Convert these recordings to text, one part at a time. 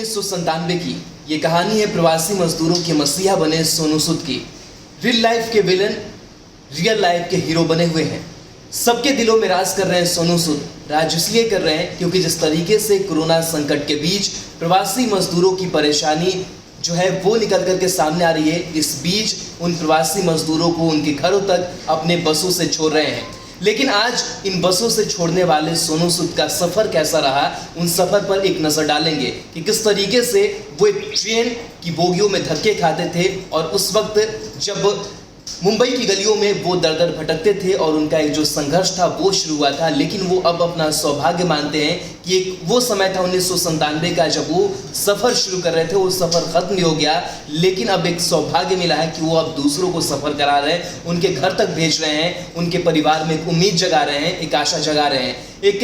1997 की ये कहानी है प्रवासी मजदूरों के मसीहा बने सोनू सूद की। रियल लाइफ के विलन रियल लाइफ के हीरो बने हुए हैं। सबके दिलों में राज कर रहे हैं सोनू सूद। राज इसलिए कर रहे हैं क्योंकि जिस तरीके से कोरोना संकट के बीच प्रवासी मजदूरों की परेशानी जो है वो निकल करके सामने आ रही है, इस बीच उन प्रवासी मजदूरों को उनके घरों तक अपने बसों से छोड़ रहे हैं। लेकिन आज इन बसों से छोड़ने वाले सोनू सूद का सफ़र कैसा रहा, उन सफ़र पर एक नज़र डालेंगे कि किस तरीके से वो एक ट्रेन की बोगियों में धक्के खाते थे और उस वक्त जब मुंबई की गलियों में वो दर दर भटकते थे और उनका एक जो संघर्ष था वो शुरू हुआ था। लेकिन वो अब अपना सौभाग्य मानते हैं कि एक वो समय था 1997 का जब वो सफ़र शुरू कर रहे थे, वो सफ़र ख़त्म हो गया। लेकिन अब एक सौभाग्य मिला है कि वो अब दूसरों को सफ़र करा रहे हैं, उनके घर तक भेज रहे हैं, उनके परिवार में एक उम्मीद जगा रहे हैं, एक आशा जगा रहे हैं। एक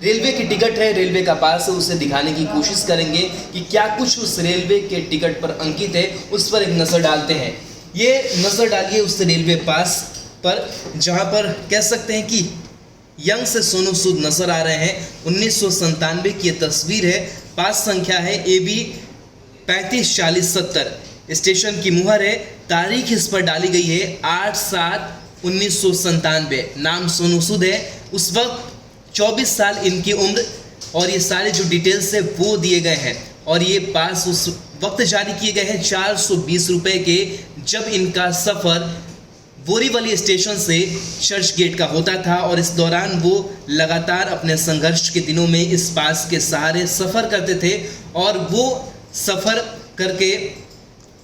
रेलवे की टिकट है, रेलवे का पास है, उसे दिखाने की कोशिश करेंगे कि क्या कुछ उस रेलवे के टिकट पर अंकित है, उस पर एक नज़र डालते हैं। ये नज़र डालिए उस रेलवे पास पर जहां पर कह सकते हैं कि यंग से सोनू सूद नज़र आ रहे हैं। 1997 की ये तस्वीर है। पास संख्या है AB 354070। स्टेशन की मुहर है। तारीख इस पर डाली गई है 8/7/1997। नाम सोनू सूद है। उस वक्त 24 साल इनकी उम्र और ये सारे जो डिटेल्स है वो दिए गए हैं। और ये पास उस वक्त जारी किए गए हैं 420 रुपये के, जब इनका सफ़र बोरीवली स्टेशन से चर्च गेट का होता था। और इस दौरान वो लगातार अपने संघर्ष के दिनों में इस पास के सहारे सफ़र करते थे और वो सफ़र करके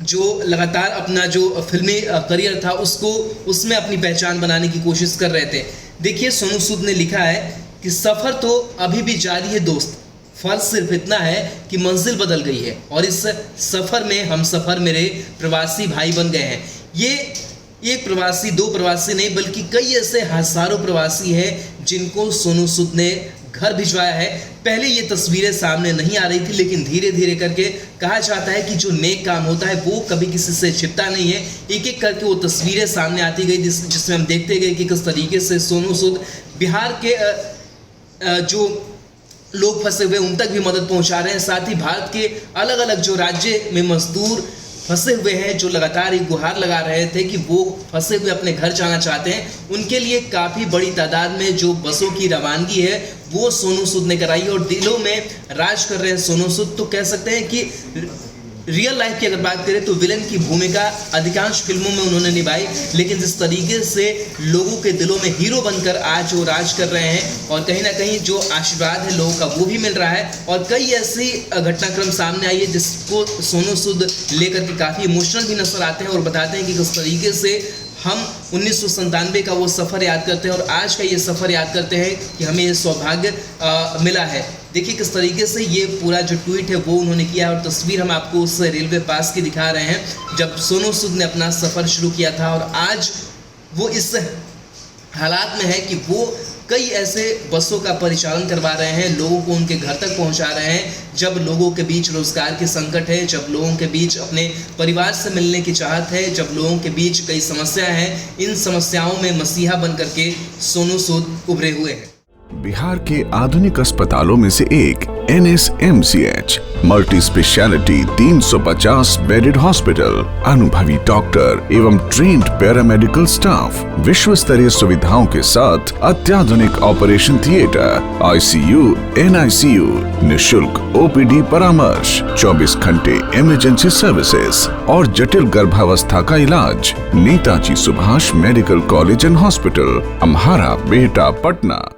जो लगातार अपना जो फिल्मी करियर था उसमें अपनी पहचान बनाने की कोशिश कर रहे थे। देखिए सोनू सूद ने लिखा है कि सफ़र तो अभी भी जारी है दोस्त, फर्क सिर्फ इतना है कि मंजिल बदल गई है और इस सफ़र में हम सफ़र मेरे प्रवासी भाई बन गए हैं। ये एक प्रवासी, दो प्रवासी नहीं बल्कि कई ऐसे हज़ारों प्रवासी हैं जिनको सोनू सूद ने घर भिजवाया है। पहले ये तस्वीरें सामने नहीं आ रही थी, लेकिन धीरे धीरे करके कहा जाता है कि जो नेक काम होता है वो कभी किसी से छिपता नहीं है। एक एक करके वो तस्वीरें सामने आती गई जिसमें हम देखते गए कि किस तरीके से सोनू सूद बिहार के जो लोग फंसे हुए उन तक भी मदद पहुंचा रहे हैं। साथ ही भारत के अलग अलग जो राज्य में मजदूर फंसे हुए हैं, जो लगातार एक गुहार लगा रहे थे कि वो फंसे हुए अपने घर जाना चाहते हैं, उनके लिए काफ़ी बड़ी तादाद में जो बसों की रवानगी है वो सोनू सूद ने कराई और दिलों में राज कर रहे हैं सोनू सूद। तो कह सकते हैं कि रियल लाइफ की अगर बात करें तो विलन की भूमिका अधिकांश फिल्मों में उन्होंने निभाई, लेकिन जिस तरीके से लोगों के दिलों में हीरो बनकर आज वो राज कर रहे हैं और कहीं ना कहीं जो आशीर्वाद है लोगों का वो भी मिल रहा है। और कई ऐसी घटनाक्रम सामने आई है जिसको सोनू सूद लेकर के काफ़ी इमोशनल भी नजर आते हैं और बताते हैं कि किस तरीके से हम 1997 का वो सफ़र याद करते हैं और आज का ये सफ़र याद करते हैं कि हमें ये सौभाग्य मिला है। देखिए किस तरीके से ये पूरा जो ट्वीट है वो उन्होंने किया और तस्वीर हम आपको उस रेलवे पास की दिखा रहे हैं जब सोनू सूद ने अपना सफ़र शुरू किया था। और आज वो इस हालात में है कि वो कई ऐसे बसों का परिचालन करवा रहे हैं, लोगों को उनके घर तक पहुंचा रहे हैं। जब लोगों के बीच रोजगार की संकट है, जब लोगों के बीच अपने परिवार से मिलने की चाहत है, जब लोगों के बीच कई समस्याएं हैं, इन समस्याओं में मसीहा बन करके सोनू सूद उभरे हुए हैं। बिहार के आधुनिक अस्पतालों में से एक NSMCH multi speciality 350 bedded hospital, अनुभवी डॉक्टर एवं ट्रेन्ड पैरामेडिकल स्टाफ, विश्व स्तरीय सुविधाओं के साथ अत्याधुनिक ऑपरेशन थिएटर, ICU, NICU, निशुल्क OPD परामर्श, 24 घंटे इमरजेंसी सर्विसेज और जटिल गर्भावस्था का इलाज। Netaji Subhash medical college and hospital, Amhara, Bihta, Patna.